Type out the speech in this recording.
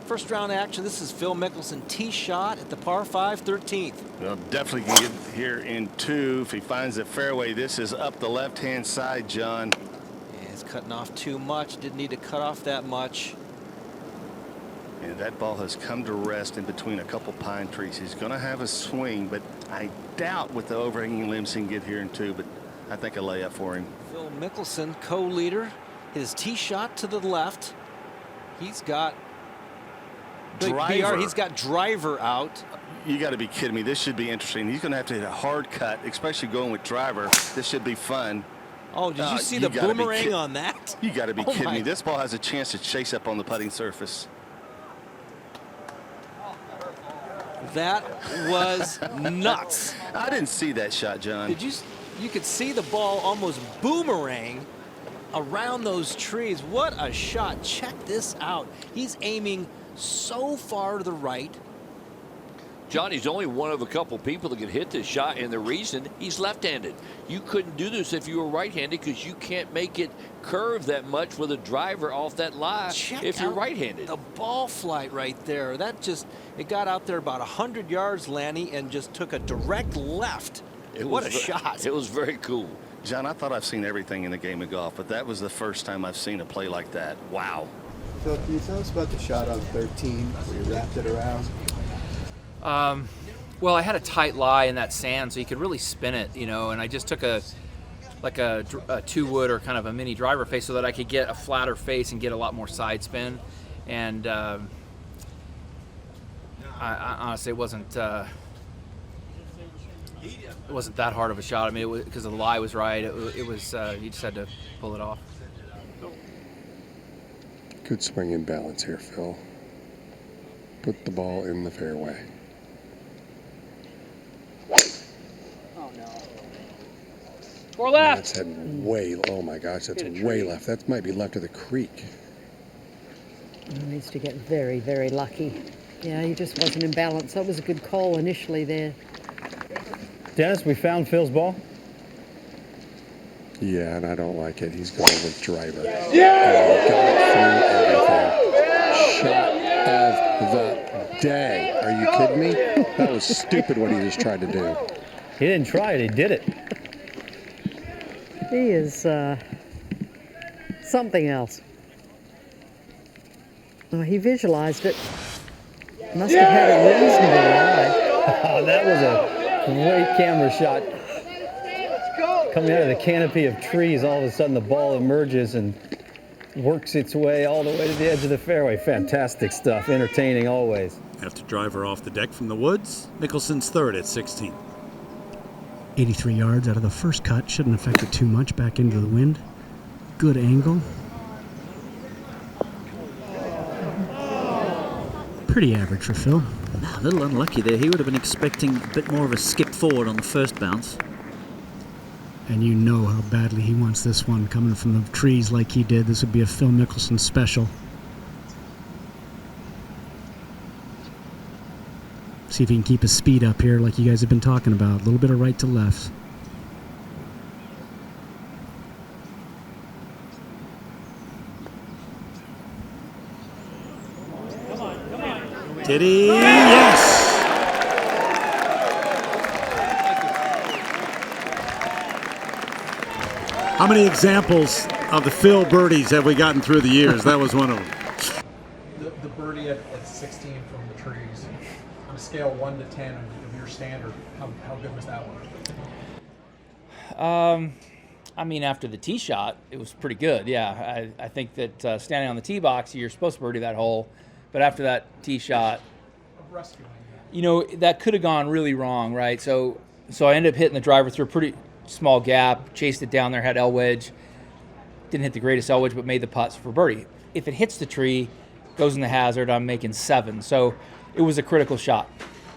First round action. This is Phil Mickelson, tee shot at the par 5, 13th. Well, definitely can get here in 2 if he finds the fairway. This is up the left-hand side, John. Yeah, he's cutting off too much. Didn't need to cut off that much. And that ball has come to rest in between a couple pine trees. He's going to have a swing, but I doubt with the overhanging limbs he can get here in 2, but I think a layup for him. Phil Mickelson, co-leader. His tee shot to the left. He's got driver. He's got driver out. You got to be kidding me. This should be interesting. He's going to have to hit a hard cut, especially going with driver. This should be fun. Oh, did you see the boomerang on that? You got to be kidding me. This ball has a chance to chase up on the putting surface. That was nuts. I didn't see that shot, John. Did you? You could see the ball almost boomerang around those trees. What a shot. Check this out. He's aiming so far to the right. John, he's only one of a couple people that can hit this shot, and the reason he's left-handed. You couldn't do this if you were right-handed because you can't make it curve that much with a driver off that lie if you're right-handed. The ball flight right there. That just, it got out there about 100 yards, Lanny, and just took a direct left. What a shot. It was very cool. John, I thought I've seen everything in the game of golf, but that was the first time I've seen a play like that. Wow. Phil, can you tell us about the shot on 13 where you wrapped it around? Well, I had a tight lie in that sand, so you could really spin it, you know, and I just took a 2-wood or kind of a mini driver face so that I could get a flatter face and get a lot more side spin. And I honestly, it wasn't that hard of a shot. I mean, because the lie was right. It was you just had to pull it off. Good swing and balance here, Phil. Put the ball in the fairway. Oh no. Or left. That's heading way. Oh my gosh, that's way left. That might be left of the creek. He needs to get very, very lucky. Yeah, he just wasn't in balance. That was a good call initially there. Dennis, we found Phil's ball. Yeah, and I don't like it. He's going with driver. Yeah! Shot of the day. Are you kidding me? That was stupid what he just tried to do. He didn't try it. He did it. He is something else. Oh, he visualized it. Must have had a reasonable eye. Oh, that was a great camera shot. Coming out of the canopy of trees, all of a sudden the ball emerges and works its way all the way to the edge of the fairway. Fantastic stuff. Entertaining always. After driver off the deck from the woods, Mickelson's third at 16. 83 yards out of the first cut. Shouldn't affect it too much. Back into the wind. Good angle. Pretty average for Phil. A little unlucky there. He would have been expecting a bit more of a skip forward on the first bounce. And you know how badly he wants this one coming from the trees like he did. This would be a Phil Mickelson special. See if he can keep his speed up here like you guys have been talking about. A little bit of right to left. Did he? Yes! How many examples of the Phil birdies have we gotten through the years? That was one of them. The birdie at 16 from the trees, on a scale of 1 to 10 of your standard, how good was that one? I mean, after the tee shot, it was pretty good. Yeah, I think that standing on the tee box, you're supposed to birdie that hole. But after that tee shot, you know, that could have gone really wrong, right? So I ended up hitting the driver through a pretty small gap, chased it down there, had L wedge. Didn't hit the greatest L wedge, but made the putts for birdie. If it hits the tree, goes in the hazard, I'm making 7. So it was a critical shot.